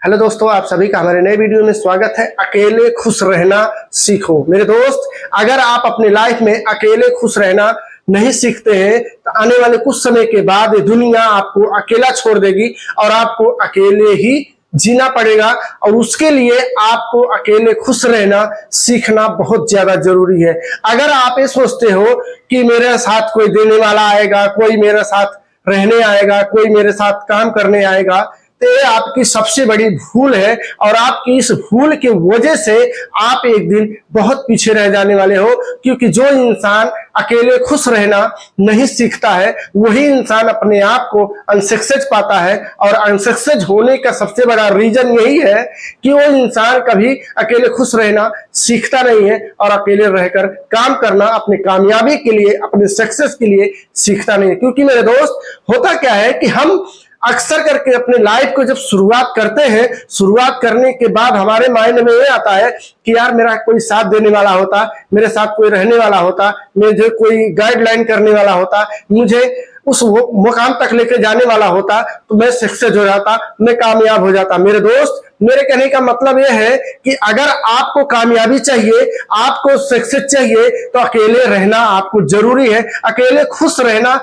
Hello दोस्तों, आप सभी का हमारे नए वीडियो में स्वागत है। अकेले खुश रहना सीखो। मेरे दोस्त, अगर आप अपने लाइफ में अकेले खुश रहना नहीं सीखते हैं तो आने वाले कुछ समय के बाद ये दुनिया आपको अकेला छोड़ देगी और आपको अकेले ही जीना पड़ेगा। और उसके लिए आपको अकेले खुश रहना सीखना बहुत ज्यादा जरूरी है। अगर आप ये सोचते हो कि मेरे साथ कोई देने वाला आएगा, कोई मेरे साथ रहने आएगा, कोई मेरे साथ काम करने आएगा, ये आपकी सबसे बड़ी भूल है। और आपकी इस भूल की वजह से आप एक दिन बहुत पीछे रह जाने वाले हो, क्योंकि जो इंसान अकेले खुश रहना नहीं सीखता है वही इंसान अपने आप को अनसक्सेस पाता है। और अनसक्सेस होने का सबसे बड़ा रीजन यही है कि वो इंसान कभी अकेले खुश रहना सीखता नहीं है और अकेले रहकर काम करना अपनी कामयाबी के लिए, अपने सक्सेस के लिए सीखता नहीं है। क्योंकि मेरे दोस्त, होता क्या है कि हम अक्सर करके अपने लाइफ को जब शुरुआत करते हैं, शुरुआत करने के बाद हमारे माइंड में ये आता है कि यार मेरा कोई साथ देने वाला होता, मेरे साथ कोई रहने वाला होता, मुझे कोई गाइडलाइन करने वाला होता, मुझे उस मुकाम तक लेके जाने वाला होता तो मैं सक्सेस हो जाता, मैं कामयाब हो जाता। मेरे दोस्त, मेरे कहने का मतलब यह है कि अगर आपको कामयाबी चाहिए, आपको सक्सेस चाहिए, तो अकेले रहना आपको जरूरी है। अकेले खुश रहना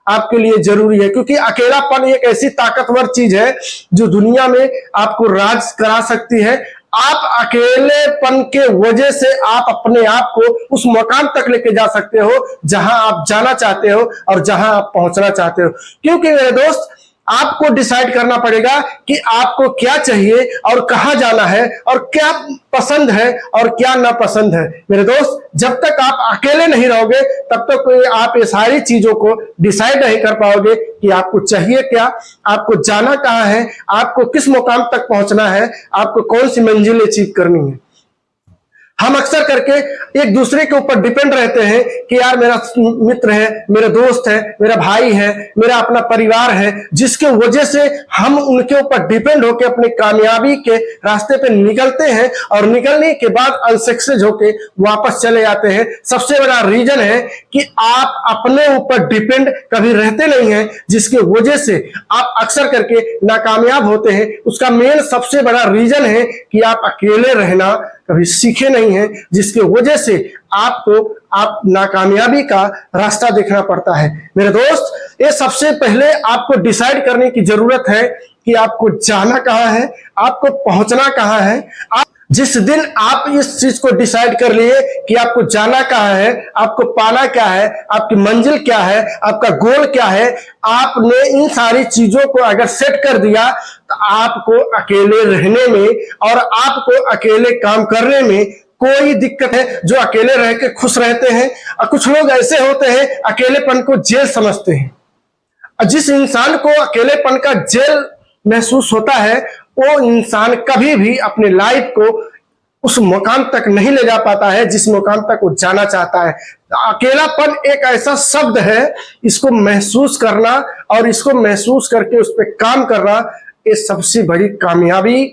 आपके लिए जरूरी है, क्योंकि अकेलापन एक ऐसी ताकतवर चीज है जो दुनिया में आपको राज करा सकती है। आप अकेलेपन के वजह से आप अपने आप को उस मुकाम तक लेके जा सकते हो जहां आप जाना चाहते हो और जहां आप पहुंचना चाहते हो। क्योंकि मेरे दोस्त, आपको डिसाइड करना पड़ेगा कि आपको क्या चाहिए और कहां जाना है और क्या पसंद है और क्या नापसंद है। मेरे दोस्त, जब तक आप अकेले नहीं रहोगे तब तक आप ये सारी चीजों को डिसाइड नहीं कर पाओगे कि आपको चाहिए क्या, आपको जाना कहां है, आपको किस मुकाम तक पहुंचना है, आपको कौन सी मंजिल अचीव करनी है। हम अक्सर करके एक दूसरे के ऊपर डिपेंड रहते हैं कि यार मेरा मित्र है, मेरा दोस्त है, मेरा भाई है, मेरा अपना परिवार है, जिसके वजह से हम उनके ऊपर डिपेंड होकर अपने कामयाबी के रास्ते पे निकलते हैं और निकलने के बाद अनसक्सेस होके वापस चले जाते हैं। सबसे बड़ा रीजन है कि आप अपने ऊपर डिपेंड कभी रहते नहीं हैं, जिसकी वजह से आप अक्सर करके नाकामयाब होते हैं। उसका मेन सबसे बड़ा रीजन है कि आप अकेले रहना कभी सीखे नहीं है, जिसकी वजह से आप नाकामयाबी का रास्ता देखना पड़ता है। मेरे दोस्त, ये सबसे पहले आपको डिसाइड करने की जरूरत है कि आपको जाना कहां है, आपको पहुंचना कहां है। जिस दिन आप इस चीज को डिसाइड कर लिए कि आपको जाना कहां है, आपको पाना क्या है, आपकी मंजिल क्या है, आपका गोल क्या है, आपने इन सारी चीजों को अगर सेट कर दिया तो आपको अकेले रहने में और आपको अकेले काम करने में कोई दिक्कत है। जो अकेले रह के खुश रहते हैं, और कुछ लोग ऐसे होते हैं अकेलेपन को जेल समझते हैं। जिस इंसान को अकेलेपन का जेल महसूस होता है वो इंसान कभी भी अपने लाइफ को उस मुकाम तक नहीं ले जा पाता है जिस मुकाम तक वो जाना चाहता है। अकेलापन एक ऐसा शब्द है, इसको महसूस करना और इसको महसूस करके उस पर काम करना, ये सबसे बड़ी कामयाबी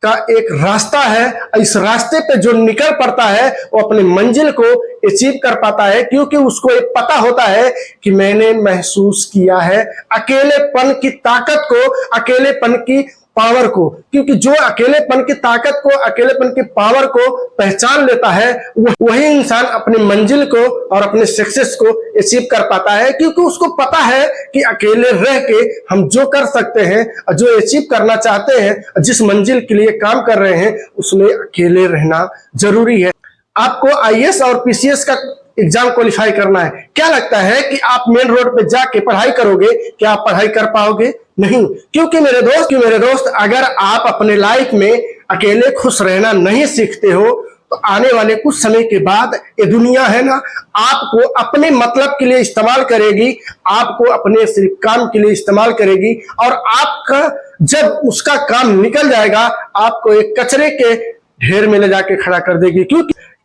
का एक रास्ता है। इस रास्ते पे जो निकल पड़ता है वो अपनी मंजिल को अचीव कर पाता है, क्योंकि उसको एक पता होता है कि मैंने महसूस किया है अकेलेपन की ताकत को, अकेलेपन की पावर को। क्योंकि जो अकेलेपन की ताकत को, अकेलेपन की पावर को पहचान लेता है वही इंसान अपनी मंजिल को और अपने सक्सेस को अचीव कर पाता है। क्योंकि उसको पता है कि अकेले रह के हम जो कर सकते हैं और जो अचीव करना चाहते हैं, जिस मंजिल के लिए काम कर रहे हैं, उसमें अकेले रहना जरूरी है। आपको आईएएस और पीसीएस का एग्जाम क्वालिफाई करना है। क्या लगता है कि आप मेन रोड पे जाके पढ़ाई करोगे, क्या आप पढ़ाई कर पाओगे? नहीं। क्योंकि मेरे दोस्त, अगर आप अपने लाइफ में अकेले खुश रहना नहीं सीखते हो तो आने वाले कुछ समय के बाद ये दुनिया है ना, आपको अपने मतलब के लिए इस्तेमाल करेगी, आपको अपने सिर्फ काम के लिए इस्तेमाल करेगी। और आपका जब उसका काम निकल जाएगा, आपको एक कचरे के ढेर में ले जाके खड़ा कर देगी।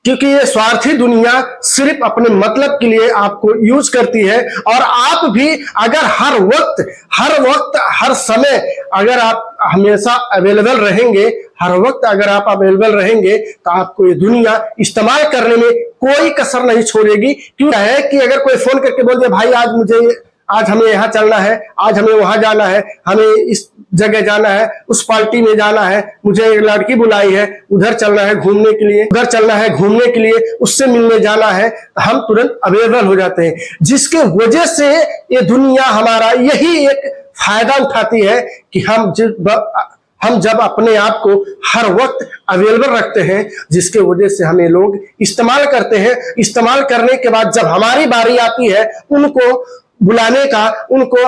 क्योंकि ये स्वार्थी दुनिया सिर्फ अपने मतलब के लिए आपको यूज करती है। और आप भी अगर हर वक्त हर समय अगर आप हमेशा अवेलेबल रहेंगे, हर वक्त अगर आप अवेलेबल रहेंगे तो आपको ये दुनिया इस्तेमाल करने में कोई कसर नहीं छोड़ेगी। क्यों है कि अगर कोई फोन करके बोल दिया भाई आज मुझे आज हमें यहाँ चलना है, आज हमें वहां जाना है, हमें इस जगह जाना है, उस पार्टी में जाना है, मुझे एक लड़की बुलाई है, उधर चलना है घूमने के लिए, उधर चलना है घूमने के लिए, उससे मिलने जाना है, हम तुरंत अवेलेबल हो जाते हैं। जिसके वजह से ये दुनिया हमारा यही एक फायदा उठाती है कि हम जब अपने आप को हर वक्त अवेलेबल रखते हैं, जिसके वजह से हमें लोग इस्तेमाल करते हैं। इस्तेमाल करने के बाद जब हमारी बारी आती है उनको बुलाने का, उनको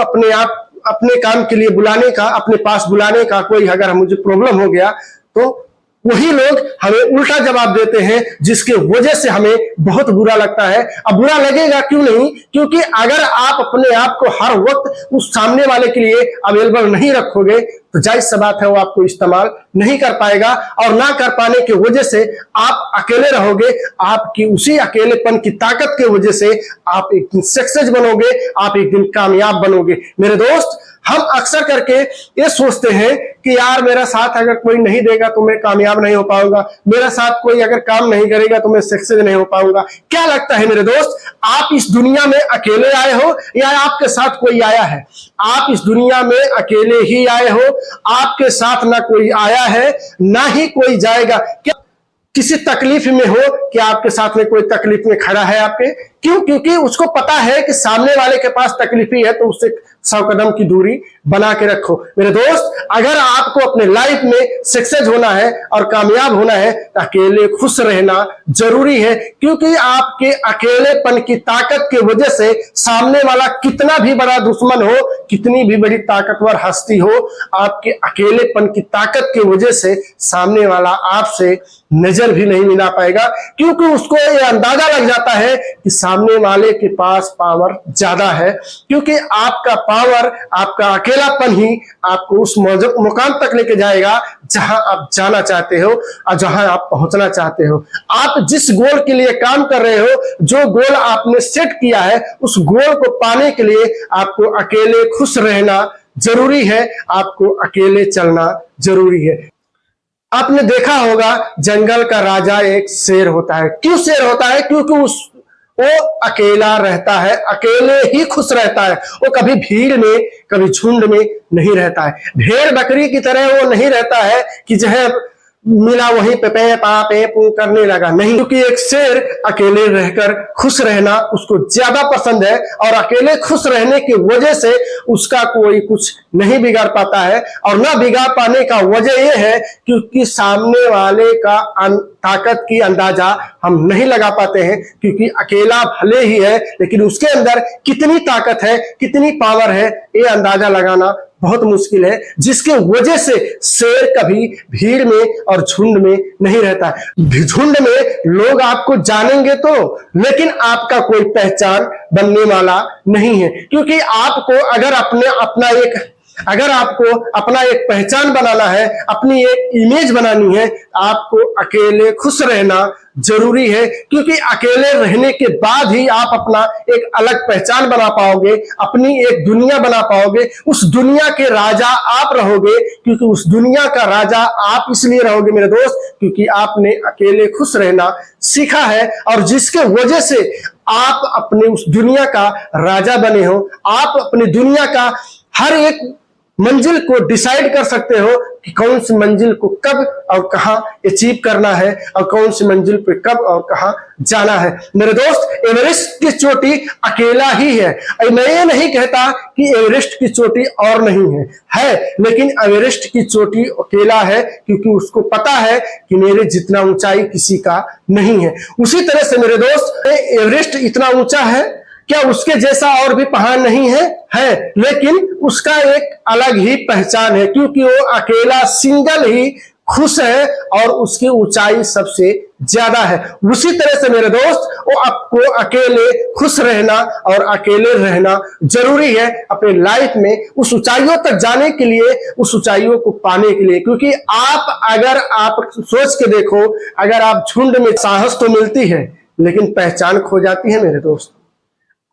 अपने काम के लिए बुलाने का, अपने पास बुलाने का, कोई अगर मुझे प्रॉब्लम हो गया तो वही लोग हमें उल्टा जवाब देते हैं, जिसके वजह से हमें बहुत बुरा लगता है। अब बुरा लगेगा क्यों नहीं, क्योंकि अगर आप अपने आप को हर वक्त उस सामने वाले के लिए अवेलेबल नहीं रखोगे तो जाहिर सी बात है वो आपको इस्तेमाल नहीं कर पाएगा, और ना कर पाने की वजह से आप अकेले रहोगे। आपकी उसी अकेलेपन की ताकत की वजह से आप एक दिन सक्सेस बनोगे, आप एक दिन कामयाब बनोगे। मेरे दोस्त, हम अक्सर करके ये सोचते हैं कि यार मेरा साथ अगर कोई नहीं देगा तो मैं कामयाब नहीं हो पाऊंगा, मेरा साथ कोई अगर काम नहीं करेगा तो मैं सक्सेस नहीं हो पाऊंगा। क्या लगता है मेरे दोस्त, आप इस दुनिया में अकेले आए हो या आपके साथ कोई आया है? आप इस दुनिया में अकेले ही आए हो, आपके साथ ना कोई आया है ना ही कोई जाएगा। क्या किसी तकलीफ में हो कि आपके साथ में कोई तकलीफ में खड़ा है आपके? क्यों? क्योंकि उसको पता है कि सामने वाले के पास तकलीफ ही है, तो उससे 100 कदम की दूरी बना के रखो। मेरे दोस्त, अगर आपको अपने लाइफ में सक्सेस होना है और कामयाब होना है तो अकेले खुश रहना जरूरी है, क्योंकि आपके अकेलेपन की ताकत की वजह से सामने वाला कितना भी बड़ा दुश्मन हो, कितनी भी बड़ी ताकतवर हस्ती हो, आपके अकेलेपन की ताकत की वजह से सामने वाला आपसे नजर भी नहीं मिला पाएगा, क्योंकि उसको ये अंदाजा लग जाता है कि सामने वाले के पास पावर ज्यादा है। क्योंकि आपका पावर, आपका अकेलापन ही आपको उस मुकाम तक लेके जाएगा जहां आप जाना चाहते हो और जहां आप पहुंचना चाहते हो। आप जिस गोल के लिए काम कर रहे हो, जो गोल आपने सेट किया है, उस गोल को पाने के लिए आपको अकेले खुश रहना जरूरी है, आपको अकेले चलना जरूरी है। आपने देखा होगा जंगल का राजा एक शेर होता है। क्यों शेर होता है? क्योंकि वो अकेला रहता है, अकेले ही खुश रहता है। वो कभी भीड़ में, कभी झुंड में नहीं रहता है। भेड़ बकरी की तरह वो नहीं रहता है कि जो है मिला वहीं पे पे पा पे पू करने लगा, नहीं। क्योंकि एक शेर अकेले रहकर खुश रहना उसको ज्यादा पसंद है, और अकेले खुश रहने की वजह से उसका कोई कुछ नहीं बिगाड़ पाता है। और ना बिगाड़ पाने का वजह यह है क्योंकि सामने वाले का ताकत की अंदाजा हम नहीं लगा पाते हैं, क्योंकि अकेला भले ही है लेकिन उसके अंदर कितनी ताकत है, कितनी पावर है, ये अंदाजा लगाना बहुत मुश्किल है। जिसके वजह से शेर कभी भीड़ में और झुंड में नहीं रहता है। झुंड में लोग आपको जानेंगे तो, लेकिन आपका कोई पहचान बनने वाला नहीं है। क्योंकि आपको अगर आपको अपना एक पहचान बनाना है, अपनी एक इमेज बनानी है, आपको अकेले खुश रहना जरूरी है। क्योंकि अकेले रहने के बाद ही आप अपना एक अलग पहचान बना पाओगे, अपनी एक दुनिया बना पाओगे। उस दुनिया के राजा आप रहोगे, क्योंकि उस दुनिया का राजा आप इसलिए रहोगे मेरे दोस्त क्योंकि आपने अकेले खुश रहना सीखा है, और जिसके वजह से आप अपने उस दुनिया का राजा बने हो। आप अपनी दुनिया का हर एक मंजिल को डिसाइड कर सकते हो कि कौन सी मंजिल को कब और कहां अचीव करना है, और कौन सी मंजिल पे कब और कहां जाना है। मेरे दोस्त, एवरेस्ट की चोटी अकेला ही है। मैं ये नहीं कहता कि एवरेस्ट की चोटी और नहीं है, लेकिन एवरेस्ट की चोटी अकेला है क्योंकि उसको पता है कि मेरे जितना ऊंचाई किसी का नहीं है। उसी तरह से मेरे दोस्त, एवरेस्ट इतना ऊंचा है, क्या उसके जैसा और भी पहाड़ नहीं है, लेकिन उसका एक अलग ही पहचान है, क्योंकि वो अकेला सिंगल ही खुश है और उसकी ऊंचाई सबसे ज्यादा है। उसी तरह से मेरे दोस्त, वो आपको अकेले खुश रहना और अकेले रहना जरूरी है अपने लाइफ में, उस ऊंचाइयों तक जाने के लिए, उस ऊंचाइयों को पाने के लिए। क्योंकि आप सोच के देखो, अगर आप झुंड में साहस तो मिलती है लेकिन पहचान खो जाती है मेरे दोस्त।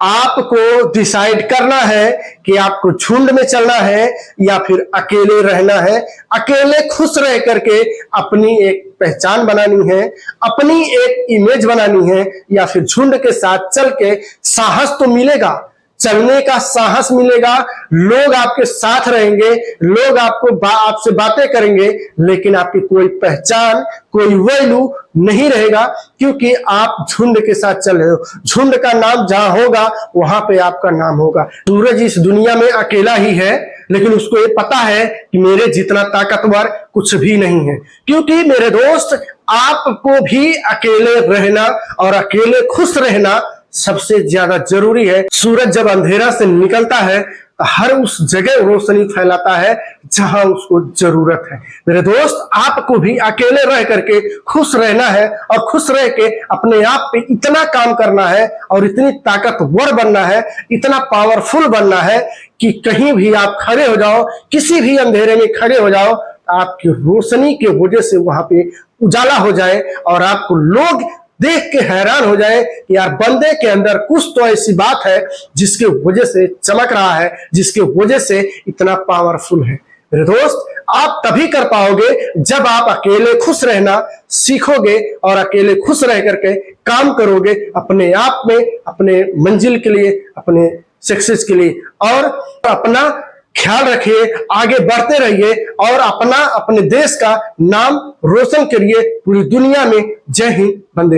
आपको डिसाइड करना है कि आपको झुंड में चलना है या फिर अकेले रहना है। अकेले खुश रह करके अपनी एक पहचान बनानी है, अपनी एक इमेज बनानी है, या फिर झुंड के साथ चल के साहस तो मिलेगा चलने का साहस मिलेगा, लोग आपके साथ रहेंगे, लोग आपसे बातें करेंगे, लेकिन आपकी कोई पहचान, कोई वैल्यू नहीं रहेगा, क्योंकि आप झुंड के साथ चल रहे हो। झुंड का नाम जहां होगा वहां पे आपका नाम होगा। सूरज इस दुनिया में अकेला ही है, लेकिन उसको ये पता है कि मेरे जितना ताकतवर कुछ भी नहीं है। क्योंकि मेरे दोस्त, आपको भी अकेले रहना और अकेले खुश रहना सबसे ज्यादा जरूरी है। सूरज जब अंधेरा से निकलता है, हर उस जगह रोशनी फैलाता है जहां उसको जरूरत है। मेरे दोस्त, आपको भी अकेले रह करके खुश रहना है और खुश रह के अपने आप पे इतना काम करना है और इतनी ताकतवर बनना है, इतना पावरफुल बनना है कि कहीं भी आप खड़े हो जाओ, किसी भी अंधेरे में खड़े हो जाओ, आपकी रोशनी के वजह से वहां पे उजाला हो जाए और आपको लोग देख के हैरान हो जाए कि यार, बंदे के अंदर कुछ तो ऐसी बात है जिसके वजह से चमक रहा है, जिसके वजह से इतना पावरफुल है। मेरे दोस्त, आप तभी कर पाओगे जब आप अकेले खुश रहना सीखोगे और अकेले खुश रह करके काम करोगे अपने आप में, अपने मंजिल के लिए, अपने सक्सेस के लिए। और अपना ख्याल रखिए, आगे बढ़ते रहिए और अपने देश का नाम रोशन करिए पूरी दुनिया में। जय हिंद, वंदे मातरम।